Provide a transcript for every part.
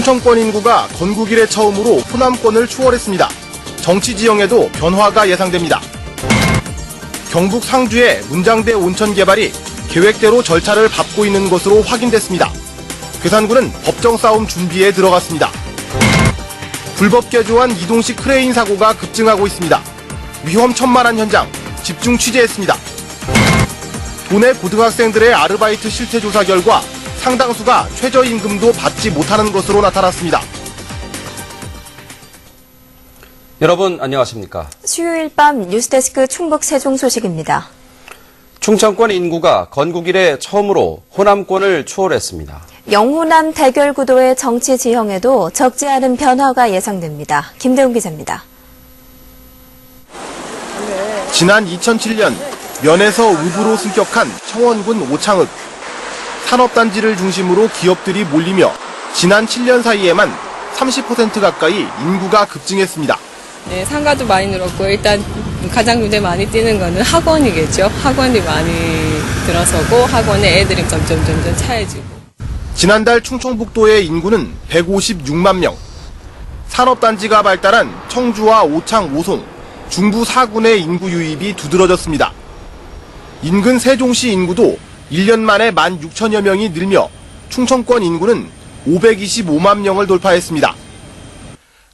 충청권 인구가 건국 이래 처음으로 호남권을 추월했습니다. 정치 지형에도 변화가 예상됩니다. 경북 상주의 문장대 온천 개발이 계획대로 절차를 밟고 있는 것으로 확인됐습니다. 괴산군은 법정 싸움 준비에 들어갔습니다. 불법 개조한 이동식 크레인 사고가 급증하고 있습니다. 위험 천만한 현장 집중 취재했습니다. 도내 고등학생들의 아르바이트 실태 조사 결과 상당수가 최저임금도 받지 못하는 것으로 나타났습니다. 여러분 안녕하십니까? 수요일 밤 뉴스데스크 충북 세종 소식입니다. 충청권 인구가 건국 이래 처음으로 호남권을 추월했습니다. 영호남 대결 구도의 정치 지형에도 적지 않은 변화가 예상됩니다. 김대웅 기자입니다. 지난 2007년 면에서 읍으로 승격한 청원군 오창읍. 산업단지를 중심으로 기업들이 몰리며 지난 7년 사이에만 30% 가까이 인구가 급증했습니다. 네, 상가도 많이 늘었고 일단 가장 눈에 많이 띄는 거는 학원이겠죠. 학원이 많이 들어서고 학원에 애들이 점점 차해지고. 지난달 충청북도의 인구는 156만 명. 산업단지가 발달한 청주와 오창, 오송, 중부 4군의 인구 유입이 두드러졌습니다. 인근 세종시 인구도 1년 만에 16,000여 명이 늘며 충청권 인구는 525만 명을 돌파했습니다.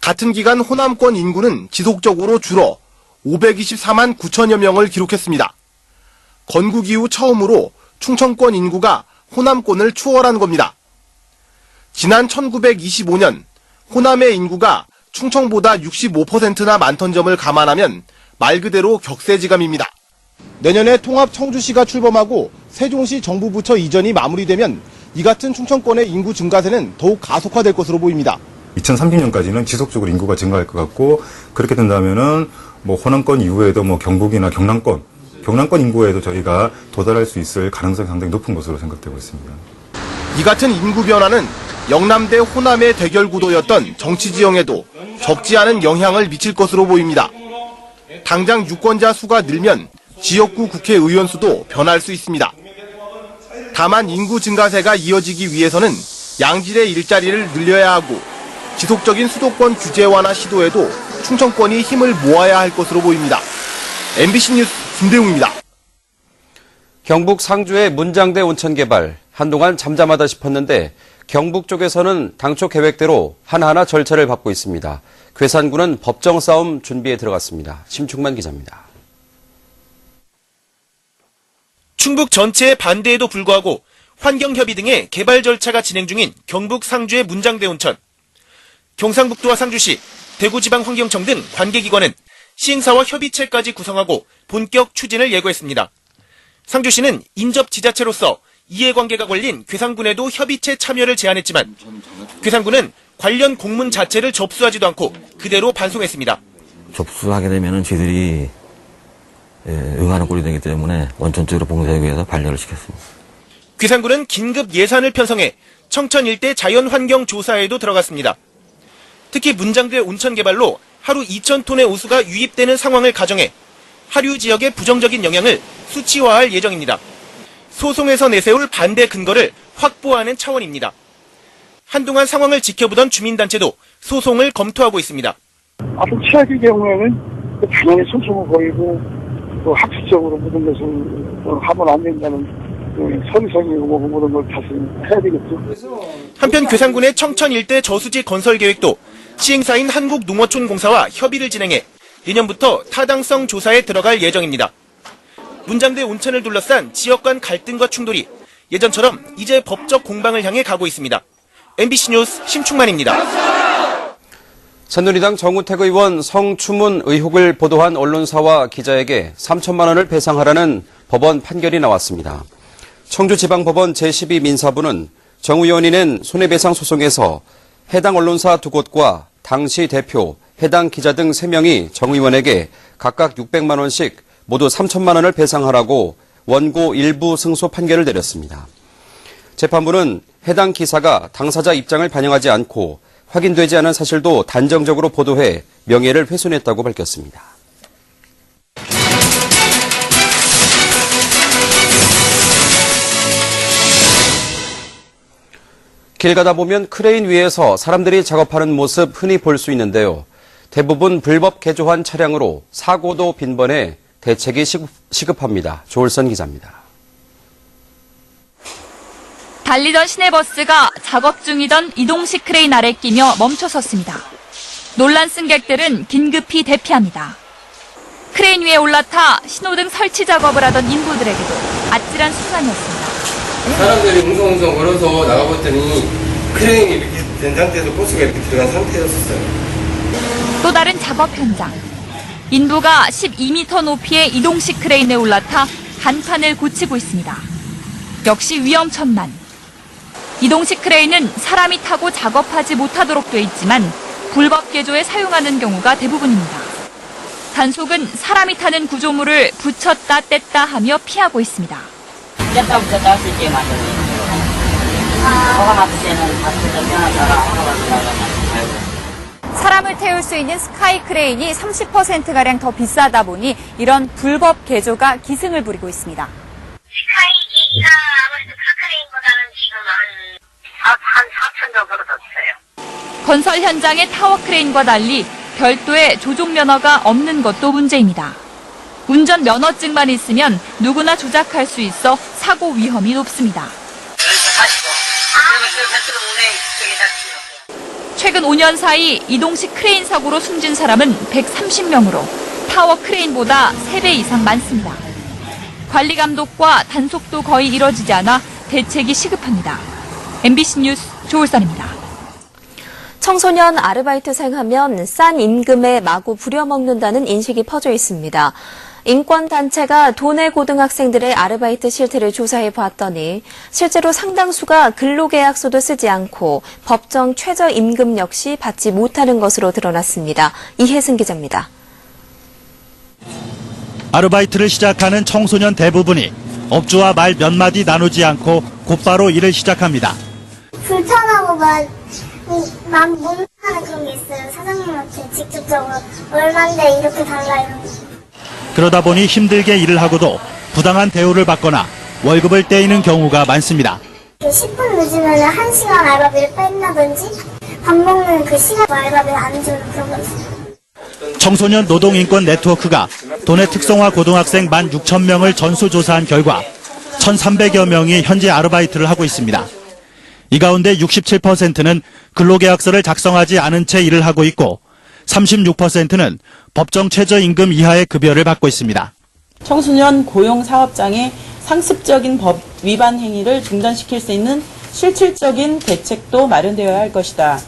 같은 기간 호남권 인구는 지속적으로 줄어 524만 9천여 명을 기록했습니다. 건국 이후 처음으로 충청권 인구가 호남권을 추월한 겁니다. 지난 1925년 호남의 인구가 충청보다 65%나 많던 점을 감안하면 말 그대로 격세지감입니다. 내년에 통합 청주시가 출범하고 세종시 정부부처 이전이 마무리되면 이 같은 충청권의 인구 증가세는 더욱 가속화될 것으로 보입니다. 2030년까지는 지속적으로 인구가 증가할 것 같고, 그렇게 된다면은 호남권 이후에도 경북이나 경남권 인구에도 저희가 도달할 수 있을 가능성이 상당히 높은 것으로 생각되고 있습니다. 이 같은 인구 변화는 영남 대 호남의 대결 구도였던 정치 지형에도 적지 않은 영향을 미칠 것으로 보입니다. 당장 유권자 수가 늘면 지역구 국회의원 수도 변할 수 있습니다. 다만 인구 증가세가 이어지기 위해서는 양질의 일자리를 늘려야 하고 지속적인 수도권 규제 완화 시도에도 충청권이 힘을 모아야 할 것으로 보입니다. MBC 뉴스 김대웅입니다. 경북 상주의 문장대 온천 개발, 한동안 잠잠하다 싶었는데 경북 쪽에서는 당초 계획대로 하나하나 절차를 밟고 있습니다. 괴산군은 법정 싸움 준비에 들어갔습니다. 심충만 기자입니다. 충북 전체의 반대에도 불구하고 환경협의 등의 개발 절차가 진행 중인 경북 상주의 문장대 온천. 경상북도와 상주시, 대구지방환경청 등 관계기관은 시행사와 협의체까지 구성하고 본격 추진을 예고했습니다. 상주시는 인접지자체로서 이해관계가 걸린 괴산군에도 협의체 참여를 제안했지만 괴산군은 관련 공문 자체를 접수하지도 않고 그대로 반송했습니다. 접수하게 되면 저희들이 응하는 꼴이 되기 때문에 원천적으로 봉사하기 위해서 반려를 시켰습니다. 괴산군은 긴급 예산을 편성해 청천 일대 자연환경 조사에도 들어갔습니다. 특히 문장대 온천 개발로 하루 2,000톤의 오수가 유입되는 상황을 가정해 하류 지역의 부정적인 영향을 수치화할 예정입니다. 소송에서 내세울 반대 근거를 확보하는 차원입니다. 한동안 상황을 지켜보던 주민단체도 소송을 검토하고 있습니다. 앞으로 최악의 경우에는 당연히 소송을 걸고 학술적으로 모든 것을 하면 안 된다는 서류상이고 모든 걸 다시 해야 되겠죠. 한편 괴산군의 청천 일대 저수지 건설 계획도 시행사인 한국농어촌공사와 협의를 진행해 내년부터 타당성 조사에 들어갈 예정입니다. 문장대 온천을 둘러싼 지역 간 갈등과 충돌이 예전처럼 이제 법적 공방을 향해 가고 있습니다. MBC 뉴스 심충만입니다. 새누리당 정우택 의원 성추문 의혹을 보도한 언론사와 기자에게 3천만 원을 배상하라는 법원 판결이 나왔습니다. 청주지방법원 제12민사부는 정 의원이 낸 손해배상 소송에서 해당 언론사 2곳과 당시 대표, 해당 기자 등 3명이 정 의원에게 각각 600만 원씩 모두 3천만 원을 배상하라고 원고 일부 승소 판결을 내렸습니다. 재판부는 해당 기사가 당사자 입장을 반영하지 않고 확인되지 않은 사실도 단정적으로 보도해 명예를 훼손했다고 밝혔습니다. 길 가다 보면 크레인 위에서 사람들이 작업하는 모습 흔히 볼 수 있는데요. 대부분 불법 개조한 차량으로 사고도 빈번해 대책이 시급합니다. 조을선 기자입니다. 달리던 시내버스가 작업 중이던 이동식 크레인 아래 끼며 멈춰섰습니다. 놀란 승객들은 긴급히 대피합니다. 크레인 위에 올라타 신호등 설치 작업을 하던 인부들에게도 아찔한 순간이었습니다. 사람들이 웅성웅성 걸어서 나가봤더니 크레인이 이렇게 된 상태에서 버스가 이렇게 들어간 상태였었어요. 또 다른 작업 현장. 인부가 12m 높이의 이동식 크레인에 올라타 간판을 고치고 있습니다. 역시 위험천만. 이동식 크레인은 사람이 타고 작업하지 못하도록 돼 있지만 불법 개조에 사용하는 경우가 대부분입니다. 단속은 사람이 타는 구조물을 붙였다 뗐다 하며 피하고 있습니다. 붙였다 할 수 있게 만들어요. 허가 났을 때는 사람을 태울 수 있는 스카이 크레인이 30%가량 더 비싸다 보니 이런 불법 개조가 기승을 부리고 있습니다. 스카이가 아무래도 카크레인보다는 지금 한 4천 정도로 더 비싸요. 건설 현장의 타워 크레인과 달리 별도의 조종 면허가 없는 것도 문제입니다. 운전 면허증만 있으면 누구나 조작할 수 있어 사고 위험이 높습니다. 최근 5년 사이 이동식 크레인 사고로 숨진 사람은 130명으로 타워 크레인보다 3배 이상 많습니다. 관리 감독과 단속도 거의 이뤄지지 않아 대책이 시급합니다. MBC 뉴스 조울선입니다. 청소년 아르바이트생 하면 싼 임금에 마구 부려먹는다는 인식이 퍼져 있습니다. 인권단체가 도내 고등학생들의 아르바이트 실태를 조사해 봤더니 실제로 상당수가 근로계약서도 쓰지 않고 법정 최저임금 역시 받지 못하는 것으로 드러났습니다. 이혜승 기자입니다. 아르바이트를 시작하는 청소년 대부분이 업주와 말 몇 마디 나누지 않고 곧바로 일을 시작합니다. 불편하고 맘 못 하는 그런 게 있어요. 사장님한테 직접적으로 얼마인데 이렇게 달라 이런 거. 그러다 보니 힘들게 일을 하고도 부당한 대우를 받거나 월급을 떼이는 경우가 많습니다. 10분 늦으면 1시간 알바비를 뺀다든지 밥 먹는 그 시간 알바비를 안 주는 그런 거 있어요. 청소년 노동인권 네트워크가 도내 특성화 고등학생 16,000명을 전수조사한 결과 1,300여 명이 현재 아르바이트를 하고 있습니다. 이 가운데 67%는 근로계약서를 작성하지 않은 채 일을 하고 있고 36%는 법정 최저임금 이하의 급여를 받고 있습니다. 청소년 고용사업장의 상습적인 법 위반 행위를 중단시킬 수 있는 실질적인 대책도 마련되어야 할 것이다.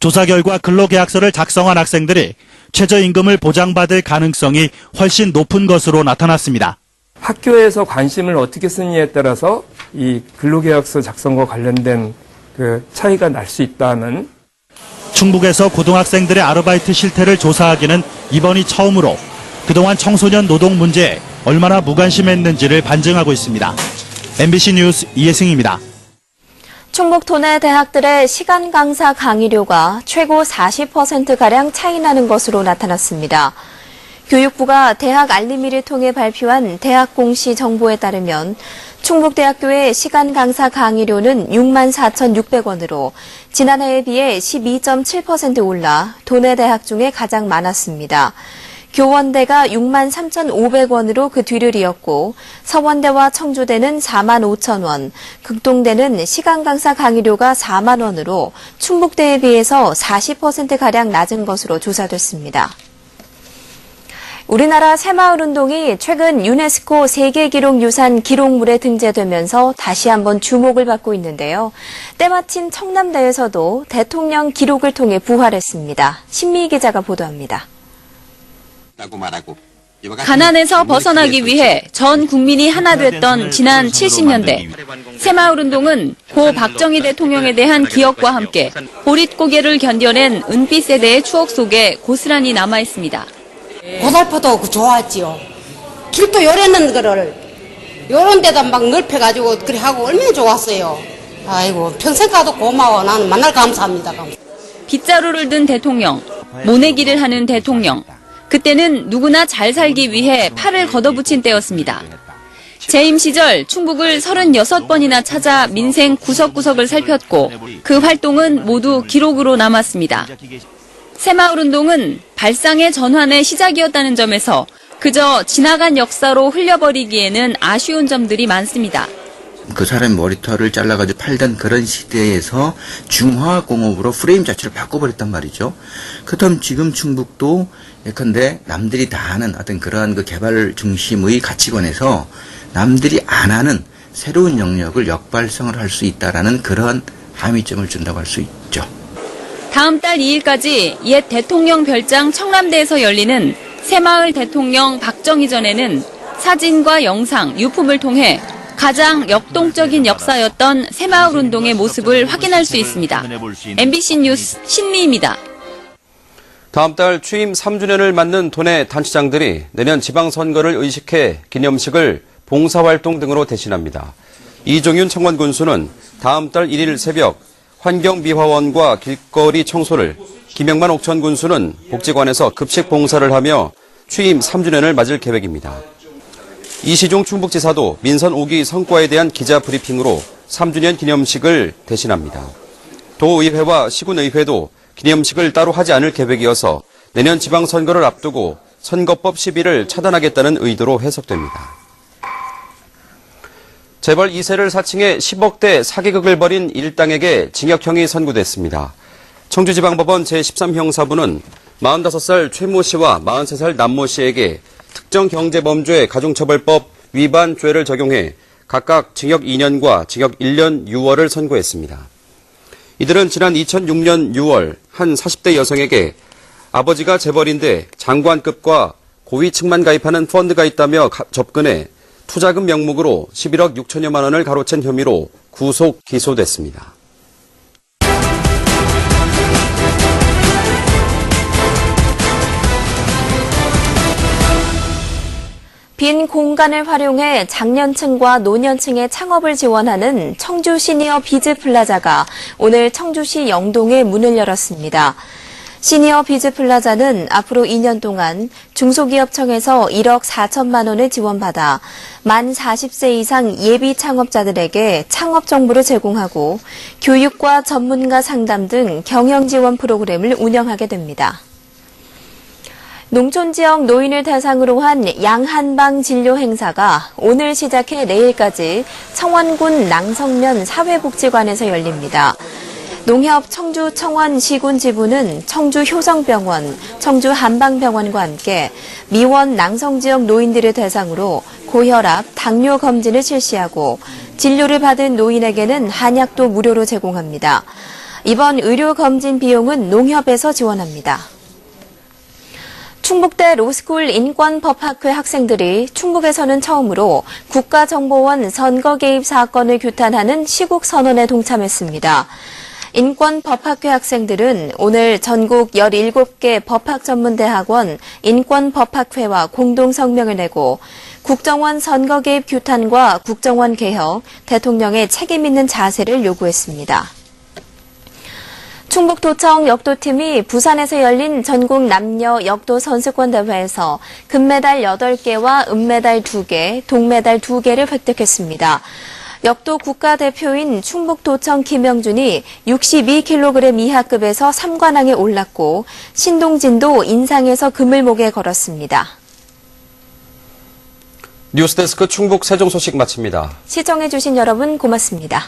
조사 결과 근로계약서를 작성한 학생들이 최저임금을 보장받을 가능성이 훨씬 높은 것으로 나타났습니다. 학교에서 관심을 어떻게 쓰느냐에 따라서 이 근로계약서 작성과 관련된 그 차이가 날 수 있다는. 충북에서 고등학생들의 아르바이트 실태를 조사하기는 이번이 처음으로 그동안 청소년 노동 문제에 얼마나 무관심했는지를 반증하고 있습니다. MBC 뉴스 이혜승입니다. 충북 도내 대학들의 시간 강사 강의료가 최고 40%가량 차이 나는 것으로 나타났습니다. 교육부가 대학 알림이를 통해 발표한 대학 공시 정보에 따르면 충북대학교의 시간 강사 강의료는 64,600원으로 지난해에 비해 12.7% 올라 도내 대학 중에 가장 많았습니다. 교원대가 63,500원으로 그 뒤를 이었고 서원대와 청주대는 45,000원, 극동대는 시간 강사 강의료가 4만 원으로 충북대에 비해서 40%가량 낮은 것으로 조사됐습니다. 우리나라 새마을운동이 최근 유네스코 세계기록유산 기록물에 등재되면서 다시 한번 주목을 받고 있는데요. 때마침 청남대에서도 대통령 기록을 통해 부활했습니다. 신미희 기자가 보도합니다. 가난에서 벗어나기 위해 전 국민이 하나 됐던 지난 70년대 새마을운동은 고 박정희 대통령에 대한 기억과 함께 보릿고개를 견뎌낸 은빛 세대의 추억 속에 고스란히 남아있습니다. 고살포도 좋았지요. 길도 요랬는 거를 요런 데다 막 넓혀가지고 그래 하고 얼마나 좋았어요. 아이고 평생 가도 고마워. 나는 만날 감사합니다. 빗자루를 든 대통령, 모내기를 하는 대통령. 그때는 누구나 잘 살기 위해 팔을 걷어붙인 때였습니다. 재임 시절 충북을 36번이나 찾아 민생 구석구석을 살폈고 그 활동은 모두 기록으로 남았습니다. 새마을운동은 발상의 전환의 시작이었다는 점에서 그저 지나간 역사로 흘려버리기에는 아쉬운 점들이 많습니다. 그 사람의 머리털을 잘라가지고 팔던 그런 시대에서 중화공업으로 프레임 자체를 바꿔버렸단 말이죠. 그렇다면 지금 충북도 예컨대 남들이 다 하는 어떤 그러한 그 개발 중심의 가치관에서 남들이 안 하는 새로운 영역을 역발성을 할 수 있다라는 그런 함의점을 준다고 할 수 있죠. 다음 달 2일까지 옛 대통령 별장 청남대에서 열리는 새마을 대통령 박정희 전에는 사진과 영상, 유품을 통해 가장 역동적인 역사였던 새마을운동의 모습을 확인할 수 있습니다. MBC 뉴스 신미입니다. 다음 달 취임 3주년을 맞는 도내 단체장들이 내년 지방선거를 의식해 기념식을 봉사활동 등으로 대신합니다. 이종윤 청원군수는 다음 달 1일 새벽 환경미화원과 길거리 청소를, 김영만 옥천군수는 복지관에서 급식 봉사를 하며 취임 3주년을 맞을 계획입니다. 이시중 충북지사도 민선 5기 성과에 대한 기자 브리핑으로 3주년 기념식을 대신합니다. 도의회와 시군의회도 기념식을 따로 하지 않을 계획이어서 내년 지방선거를 앞두고 선거법 시비를 차단하겠다는 의도로 해석됩니다. 재벌 2세를 사칭해 10억대 사기극을 벌인 일당에게 징역형이 선고됐습니다. 청주지방법원 제13형사부는 45살 최모 씨와 43살 남모 씨에게 특정경제범죄 가중처벌법 위반 죄를 적용해 각각 징역 2년과 징역 1년 6월을 선고했습니다. 이들은 지난 2006년 6월 한 40대 여성에게 아버지가 재벌인데 장관급과 고위층만 가입하는 펀드가 있다며 접근해 투자금 명목으로 11억 6천여만 원을 가로챈 혐의로 구속 기소됐습니다. 빈 공간을 활용해 장년층과 노년층의 창업을 지원하는 청주 시니어 비즈 플라자가 오늘 청주시 영동에 문을 열었습니다. 시니어 비즈 플라자는 앞으로 2년 동안 중소기업청에서 1억 4천만 원을 지원받아 만 40세 이상 예비 창업자들에게 창업 정보를 제공하고 교육과 전문가 상담 등 경영 지원 프로그램을 운영하게 됩니다. 농촌 지역 노인을 대상으로 한 양한방 진료 행사가 오늘 시작해 내일까지 청원군 낭성면 사회복지관에서 열립니다. 농협 청주 청원 시군 지부는 청주 효성병원, 청주 한방병원과 함께 미원 낭성 지역 노인들을 대상으로 고혈압, 당뇨 검진을 실시하고 진료를 받은 노인에게는 한약도 무료로 제공합니다. 이번 의료 검진 비용은 농협에서 지원합니다. 충북대 로스쿨 인권법학회 학생들이 충북에서는 처음으로 국가정보원 선거 개입 사건을 규탄하는 시국선언에 동참했습니다. 인권법학회 학생들은 오늘 전국 17개 법학전문대학원 인권법학회와 공동성명을 내고 국정원 선거 개입 규탄과 국정원 개혁, 대통령의 책임 있는 자세를 요구했습니다. 충북도청 역도팀이 부산에서 열린 전국 남녀 역도 선수권 대회에서 금메달 8개와 은메달 2개, 동메달 2개를 획득했습니다. 역도 국가대표인 충북도청 김영준이 62kg 이하급에서 3관왕에 올랐고 신동진도 인상에서 금을 목에 걸었습니다. 뉴스데스크 충북 세종 소식 마칩니다. 시청해주신 여러분 고맙습니다.